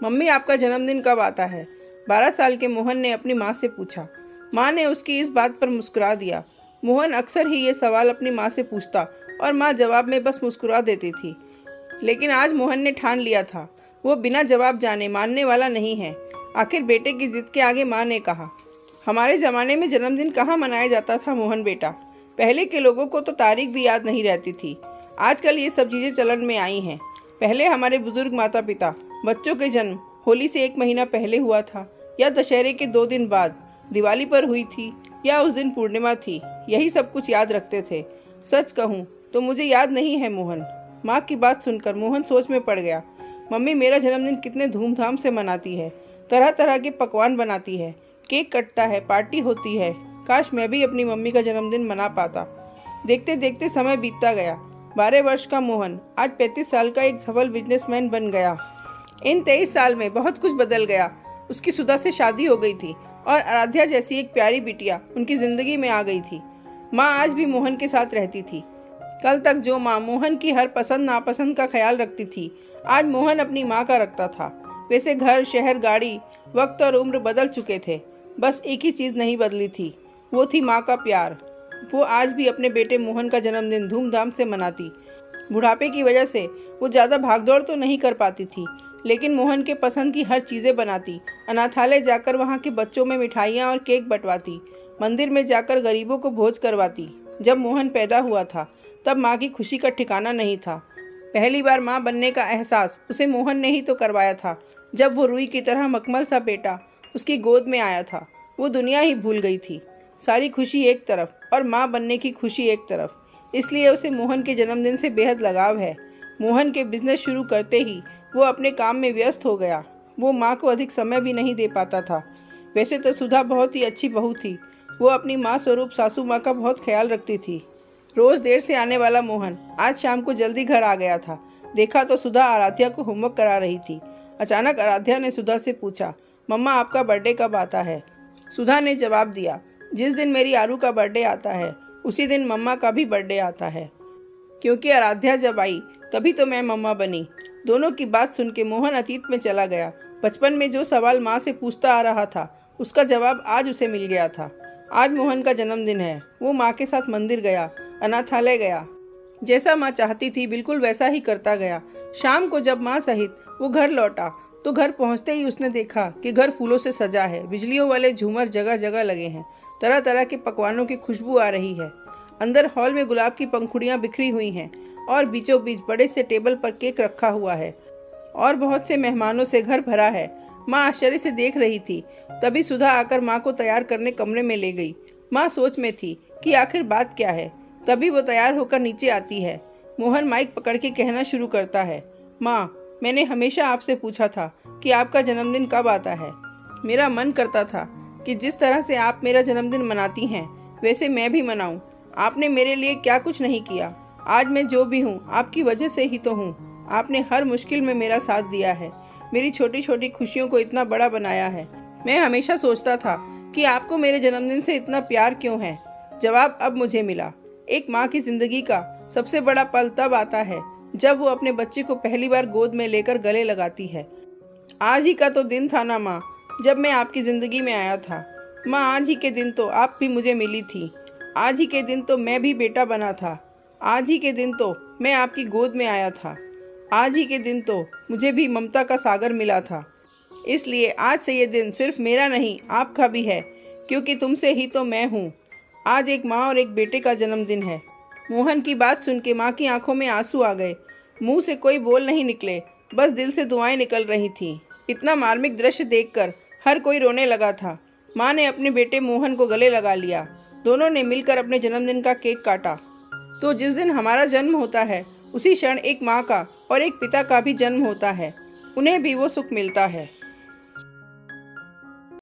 Mummy आपका जन्मदिन कब आता है? 12 साल के मोहन ने अपनी माँ से पूछा। माँ ने उसकी इस बात पर मुस्कुरा दिया। मोहन अक्सर ही ये सवाल अपनी माँ से पूछता और माँ जवाब में बस मुस्कुरा देती थी। लेकिन आज मोहन ने ठान लिया था, वो बिना जवाब जाने मानने वाला नहीं है। आखिर बेटे की जिद के आगे माँ ने कहा, हमारे ज़माने में जन्मदिन कहाँ मनाया जाता था मोहन बेटा। पहले के लोगों को तो तारीख भी याद नहीं रहती थी। आजकल ये सब चीज़ें चलन में आई हैं। पहले हमारे बुजुर्ग माता पिता बच्चों के जन्म होली से 1 महीना पहले हुआ था, या दशहरे के 2 दिन बाद, दिवाली पर हुई थी, या उस दिन पूर्णिमा थी, यही सब कुछ याद रखते थे। सच कहूँ तो मुझे याद नहीं है मोहन। माँ की बात सुनकर मोहन सोच में पड़ गया। मम्मी मेरा जन्मदिन कितने धूमधाम से मनाती है, तरह तरह के पकवान बनाती है, केक कटता है, पार्टी होती है। काश मैं भी अपनी मम्मी का जन्मदिन मना पाता। देखते देखते समय बीतता गया। 12 वर्ष का मोहन आज 35 साल का एक सफल बिजनेसमैन बन गया। इन 23 साल में बहुत कुछ बदल गया। उसकी सुधा से शादी हो गई थी और आराध्या जैसी एक प्यारी बिटिया उनकी जिंदगी में आ गई थी। माँ आज भी मोहन के साथ रहती थी। कल तक जो माँ मोहन की हर पसंद नापसंद का ख्याल रखती थी, आज मोहन अपनी माँ का रखता था। वैसे घर, शहर, गाड़ी, वक्त और उम्र बदल चुके थे, बस एक ही चीज़ नहीं बदली थी, वो थी माँ का प्यार। वो आज भी अपने बेटे मोहन का जन्मदिन धूमधाम से मनाती। बुढ़ापे की वजह से वो ज़्यादा भागदौड़ तो नहीं कर पाती थी, लेकिन मोहन के पसंद की हर चीज़ें बनाती। अनाथालय जाकर वहाँ के बच्चों में मिठाइयाँ और केक बंटवाती। मंदिर में जाकर गरीबों को भोज करवाती। जब मोहन पैदा हुआ था तब माँ की खुशी का ठिकाना नहीं था। पहली बार माँ बनने का एहसास उसे मोहन ने ही तो करवाया था। जब वो रुई की तरह मखमल सा बेटा उसकी गोद में आया था, वो दुनिया ही भूल गई थी। सारी खुशी एक तरफ और माँ बनने की खुशी एक तरफ। इसलिए उसे मोहन के जन्मदिन से बेहद लगाव है। मोहन के बिजनेस शुरू करते ही वो अपने काम में व्यस्त हो गया। वो माँ को अधिक समय भी नहीं दे पाता था। वैसे तो सुधा बहुत ही अच्छी बहू थी। वो अपनी माँ स्वरूप सासू माँ का बहुत ख्याल रखती थी। रोज़ देर से आने वाला मोहन आज शाम को जल्दी घर आ गया था। देखा तो सुधा आराध्या को होमवर्क करा रही थी। अचानक आराध्या ने सुधा से पूछा, मम्मा आपका बर्थडे कब आता है? सुधा ने जवाब दिया, जिस दिन मेरी आरू का बर्थडे आता है उसी दिन मम्मा का भी बर्थडे आता है। क्योंकि आराध्या जब आई तभी तो मैं मम्मा बनी। दोनों की बात सुन के मोहन अतीत में चला गया। बचपन में जो सवाल माँ से पूछता आ रहा था उसका जवाब आज उसे मिल गया था। आज मोहन का जन्मदिन है। वो माँ के साथ मंदिर गया, अनाथालय गया। जैसा माँ चाहती थी बिल्कुल वैसा ही करता गया। शाम को जब माँ सहित वो घर लौटा तो घर पहुँचते ही उसने देखा कि घर फूलों से सजा है। बिजलियों वाले झूमर जगह जगह लगे हैं। तरह तरह के पकवानों की खुशबू आ रही है। अंदर हॉल में गुलाब की पंखुड़ियाँ बिखरी हुई हैं और बीचों बीच बड़े से टेबल पर केक रखा हुआ है और बहुत से मेहमानों से घर भरा है। माँ आश्चर्य से देख रही थी। तभी सुधा आकर माँ को तैयार करने कमरे में ले गई। माँ सोच में थी कि आखिर बात क्या है। तभी वो तैयार होकर नीचे आती है। मोहन माइक पकड़ के कहना शुरू करता है, माँ मैंने हमेशा आपसे पूछा था कि आपका जन्मदिन कब आता है। मेरा मन करता था कि जिस तरह से आप मेरा जन्मदिन मनाती हैं वैसे मैं भी मनाऊं। आपने मेरे लिए क्या कुछ नहीं किया। आज मैं जो भी हूँ आपकी वजह से ही तो हूँ। आपने हर मुश्किल में मेरा साथ दिया है, मेरी छोटी छोटी खुशियों को इतना बड़ा बनाया है। मैं हमेशा सोचता था कि आपको मेरे जन्मदिन से इतना प्यार क्यों है। जवाब अब मुझे मिला। एक माँ की जिंदगी का सबसे बड़ा पल तब आता है जब वो अपने बच्चे को पहली बार गोद में लेकर गले लगाती है। आज ही का तो दिन था ना माँ, जब मैं आपकी ज़िंदगी में आया था। माँ आज ही के दिन तो आप भी मुझे मिली थी। आज ही के दिन तो मैं भी बेटा बना था। आज ही के दिन तो मैं आपकी गोद में आया था। आज ही के दिन तो मुझे भी ममता का सागर मिला था। इसलिए आज से ये दिन सिर्फ मेरा नहीं आपका भी है, क्योंकि तुमसे ही तो मैं हूँ। आज एक माँ और एक बेटे का जन्मदिन है। मोहन की बात सुन के माँ की आंखों में आंसू आ गए। मुंह से कोई बोल नहीं निकले, बस दिल से दुआएं निकल रही थीं। इतना मार्मिक दृश्य देखकर हर कोई रोने लगा था। माँ ने अपने बेटे मोहन को गले लगा लिया। दोनों ने मिलकर अपने जन्मदिन का केक काटा। तो जिस दिन हमारा जन्म होता है उसी क्षण एक माँ का और एक पिता का भी जन्म होता है। उन्हें भी वो सुख मिलता है।